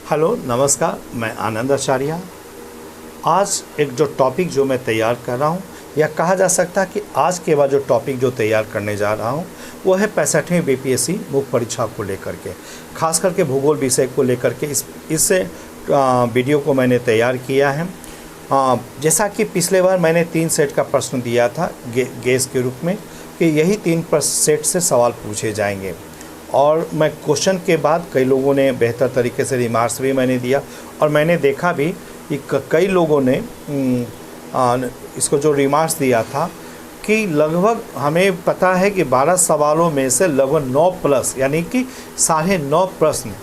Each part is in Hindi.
हेलो नमस्कार, मैं आनंद आचार्य। आज एक जो टॉपिक जो मैं तैयार कर रहा हूँ, या कहा जा सकता है कि आज के बाद जो टॉपिक जो तैयार करने जा रहा हूँ वो है 65वीं बीपीएससी मुख्य परीक्षा को लेकर के, खास करके भूगोल विषय को लेकर के इस वीडियो को मैंने तैयार किया है। जैसा कि पिछले बार मैंने 3 सेट का प्रश्न दिया था गेस के रूप में कि यही 3 सेट से सवाल पूछे जाएंगे, और मैं क्वेश्चन के बाद कई लोगों ने बेहतर तरीके से रिमार्क्स भी मैंने दिया, और मैंने देखा भी कि कई लोगों ने इसको जो रिमार्क्स दिया था कि लगभग हमें पता है कि 12 सवालों में से लगभग 9 प्लस यानी कि 9.5 प्रश्न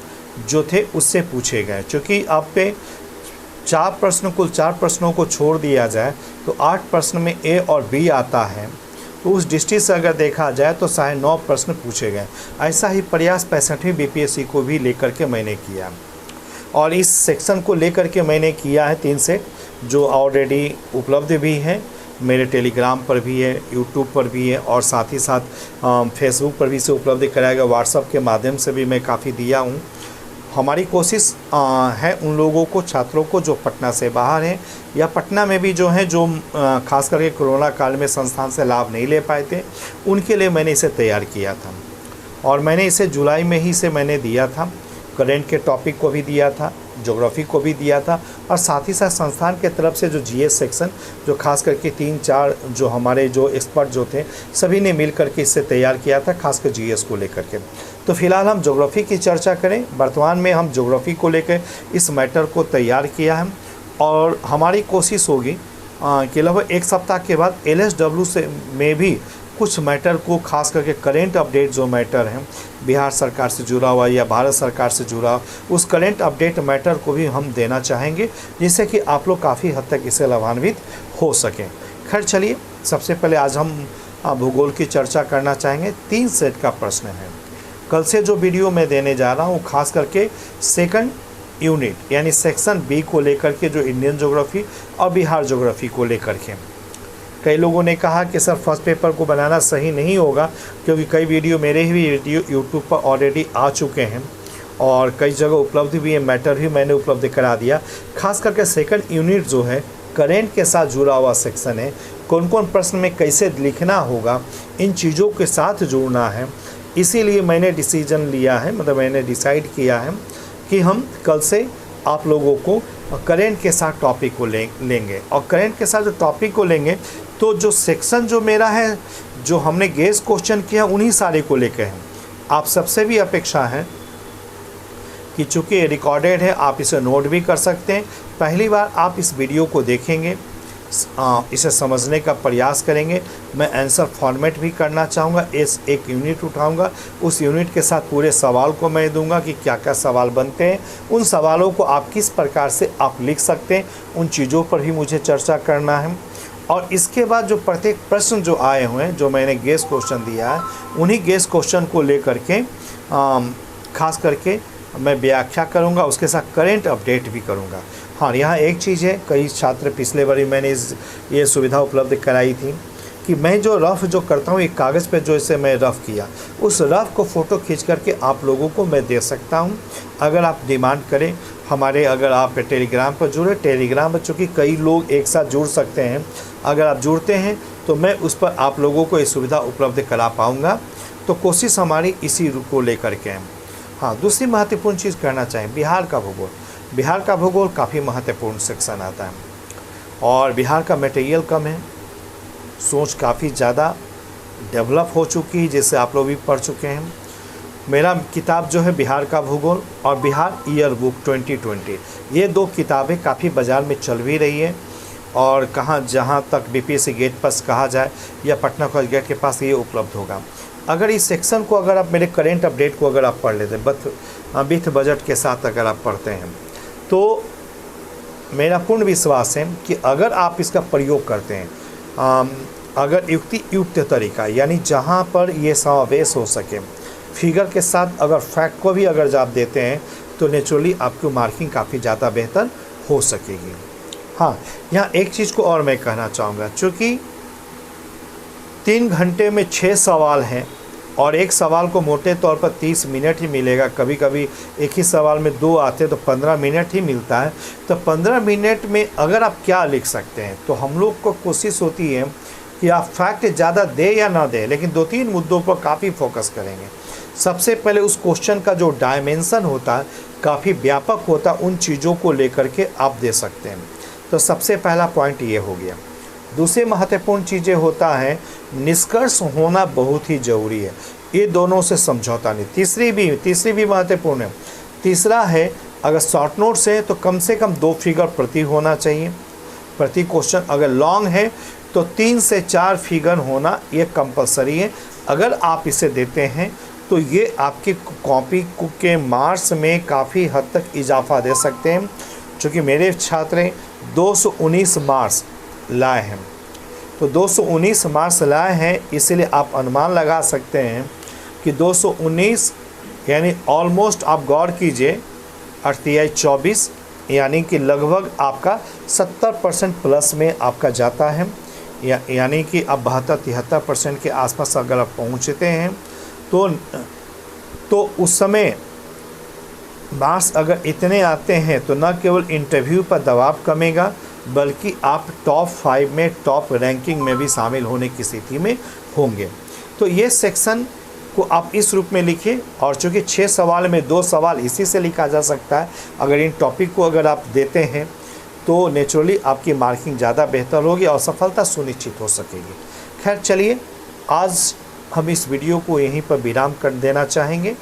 जो थे उससे पूछे गए। चूँकि आप पे कुल 4 प्रश्नों को छोड़ दिया जाए तो 8 प्रश्न में ए और बी आता है, तो उस दृष्टि से अगर देखा जाए तो 9.5 प्रश्न पूछे गए। ऐसा ही प्रयास 65वीं बीपीएससी को भी लेकर के मैंने किया, और इस सेक्शन को लेकर के मैंने किया है 3 सेट जो ऑलरेडी उपलब्ध भी है, मेरे टेलीग्राम पर भी है, यूट्यूब पर भी है, और साथ ही साथ फेसबुक पर भी इसे उपलब्ध कराया गया। व्हाट्सएप के माध्यम से भी मैं काफ़ी दिया हूँ। हमारी कोशिश है उन लोगों को, छात्रों को जो पटना से बाहर हैं या पटना में भी जो हैं, जो खास करके कोरोना काल में संस्थान से लाभ नहीं ले पाए थे, उनके लिए मैंने इसे तैयार किया था। और मैंने इसे जुलाई में ही से मैंने दिया था, करेंट के टॉपिक को भी दिया था, ज्योग्राफी को भी दिया था, और साथ ही साथ संस्थान के तरफ से जो जीएस सेक्शन जो खास करके 3-4 जो हमारे जो एक्सपर्ट जो थे सभी ने मिल करके इससे तैयार किया था, खासकर जीएस को लेकर के। तो फिलहाल हम ज्योग्राफी की चर्चा करें। वर्तमान में हम ज्योग्राफी को लेकर इस मैटर को तैयार किया है, और हमारी कोशिश होगी कि लगभग 1 सप्ताह के बाद एलएसडब्ल्यू से में भी कुछ मैटर को, खास करके करेंट अपडेट जो मैटर हैं बिहार सरकार से जुड़ा हुआ या भारत सरकार से जुड़ा, उस करेंट अपडेट मैटर को भी हम देना चाहेंगे, जिससे कि आप लोग काफ़ी हद तक इससे लाभान्वित हो सकें। खैर चलिए, सबसे पहले आज हम भूगोल की चर्चा करना चाहेंगे। 3 सेट का प्रश्न है। कल से जो वीडियो मैं देने जा रहा हूँ खास करके सेकंड यूनिट यानी सेक्शन बी को लेकर के, जो इंडियन ज्योग्राफी और बिहार ज्योग्राफी को लेकर के। कई लोगों ने कहा कि सर फर्स्ट पेपर को बनाना सही नहीं होगा, क्योंकि कई वीडियो मेरे ही वीडियो यूट्यूब पर ऑलरेडी आ चुके हैं और कई जगह उपलब्ध भी है, मैटर भी मैंने उपलब्ध करा दिया। खास करके सेकंड यूनिट जो है करेंट के साथ जुड़ा हुआ सेक्शन है, कौन कौन प्रश्न में कैसे लिखना होगा, इन चीज़ों के साथ जुड़ना है। इसीलिए मैंने डिसीजन लिया है, मतलब मैंने डिसाइड किया है कि हम कल से आप लोगों को करेंट के साथ टॉपिक को लेंगे, और करेंट के साथ जो टॉपिक को लेंगे तो जो सेक्शन जो मेरा है, जो हमने गेस क्वेश्चन किया, उन्हीं सारे को लेकर हैं। आप सबसे भी अपेक्षा है कि चूँकि रिकॉर्डेड है, आप इसे नोट भी कर सकते हैं। पहली बार आप इस वीडियो को देखेंगे, इसे समझने का प्रयास करेंगे। मैं आंसर फॉर्मेट भी करना चाहूँगा, एक यूनिट उठाऊँगा, उस यूनिट के साथ पूरे सवाल को मैं दूंगा कि क्या क्या सवाल बनते हैं, उन सवालों को आप किस प्रकार से आप लिख सकते हैं, उन चीज़ों पर भी मुझे चर्चा करना है। और इसके बाद जो प्रत्येक प्रश्न जो आए हुए हैं, जो मैंने गेस क्वेश्चन दिया है, उन्हीं गेस क्वेश्चन को लेकर के खास करके मैं व्याख्या करूंगा, उसके साथ करेंट अपडेट भी करूंगा। हाँ, यहाँ एक चीज़ है, कई छात्र पिछले बार मैंने ये सुविधा उपलब्ध कराई थी कि मैं जो रफ़ जो करता हूँ, एक कागज़ पे जो इसे मैं रफ़ किया, उस रफ़ को फ़ोटो खींच करके आप लोगों को मैं दे सकता हूँ। अगर आप डिमांड करें हमारे, अगर आप टेलीग्राम पर जुड़े, टेलीग्राम पर चूँकि कई लोग एक साथ जुड़ सकते हैं, अगर आप जुड़ते हैं तो मैं उस पर आप लोगों को ये सुविधा उपलब्ध करा पाऊँगा। तो कोशिश हमारी इसी को लेकर के है। हाँ, दूसरी महत्वपूर्ण चीज़ करना चाहें, बिहार का भूगोल। बिहार का भूगोल काफ़ी महत्वपूर्ण सेक्शन आता है, और बिहार का मटेरियल कम है, सोच काफ़ी ज़्यादा डेवलप हो चुकी है, जैसे आप लोग भी पढ़ चुके हैं। मेरा किताब जो है बिहार का भूगोल और बिहार ईयर बुक 2020, ये 2 किताबें काफ़ी बाज़ार में चल भी रही है, और जहाँ तक बीपीएससी गेट पास कहा जाए या पटना कॉलेज गेट के पास ये उपलब्ध होगा। अगर इस सेक्शन को अगर आप मेरे करेंट अपडेट को अगर आप पढ़ लेते हैं विथ बजट के साथ अगर आप पढ़ते हैं, तो मेरा पूर्ण विश्वास है कि अगर आप इसका प्रयोग करते हैं, अगर युक्त तरीका, यानी जहाँ पर ये समावेश हो सके फिगर के साथ, अगर फैक्ट को भी अगर आप देते हैं, तो नेचुरली आपकी मार्किंग काफ़ी ज़्यादा बेहतर हो सकेगी। हाँ, यहाँ एक चीज़ को और मैं कहना चाहूँगा, चूँकि 3 घंटे में 6 सवाल हैं, और एक सवाल को मोटे तौर पर 30 मिनट ही मिलेगा। कभी कभी एक ही सवाल में 2 आते तो 15 मिनट ही मिलता है। तो 15 मिनट में अगर आप क्या लिख सकते हैं, तो हम लोग को कोशिश होती है कि आप फैक्ट ज़्यादा दे या ना दे, लेकिन 2-3 मुद्दों पर काफ़ी फोकस करेंगे। सबसे पहले उस क्वेश्चन का जो डायमेंशन होता है काफ़ी व्यापक होता है, उन चीज़ों को लेकर के आप दे सकते हैं। तो सबसे पहला पॉइंट ये हो गया। दूसरी महत्वपूर्ण चीज़ें होता है निष्कर्ष होना बहुत ही ज़रूरी है, ये दोनों से समझौता नहीं। तीसरी भी महत्वपूर्ण है। तीसरा है अगर शॉर्ट नोट्स है तो कम से कम 2 फिगर प्रति होना चाहिए प्रति क्वेश्चन। अगर लॉन्ग है तो 3 से 4 फिगर होना ये कंपलसरी है। अगर आप इसे देते हैं तो ये आपकी कॉपी के मार्क्स में काफ़ी हद तक इजाफा दे सकते हैं। चूँकि मेरे छात्र 219 मार्क्स लाए हैं, तो 219 मार्क्स लाए हैं, इसलिए आप अनुमान लगा सकते हैं कि 219 यानी ऑलमोस्ट आप गौर कीजिए 24, यानी कि लगभग आपका 70% प्लस में आपका जाता है। यानी कि अब 72-73% के आसपास अगर आप पहुँचते हैं तो उस समय मार्क्स अगर इतने आते हैं तो न केवल इंटरव्यू पर दबाव कमेगा, बल्कि आप टॉप 5 में, टॉप रैंकिंग में भी शामिल होने की स्थिति में होंगे। तो ये सेक्शन को आप इस रूप में लिखिए। और चूँकि 6 सवाल में 2 सवाल इसी से लिखा जा सकता है, अगर इन टॉपिक को अगर आप देते हैं तो नेचुरली आपकी मार्किंग ज़्यादा बेहतर होगी और सफलता सुनिश्चित हो सकेगी। खैर चलिए, आज हम इस वीडियो को यहीं पर विराम कर देना चाहेंगे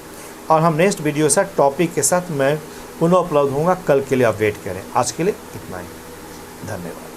और हम नेक्स्ट वीडियो से टॉपिक के साथ मैं पुनः उपलब्ध होऊंगा। कल के लिए आप वेट करें। आज के लिए इतना ही, धन्यवाद।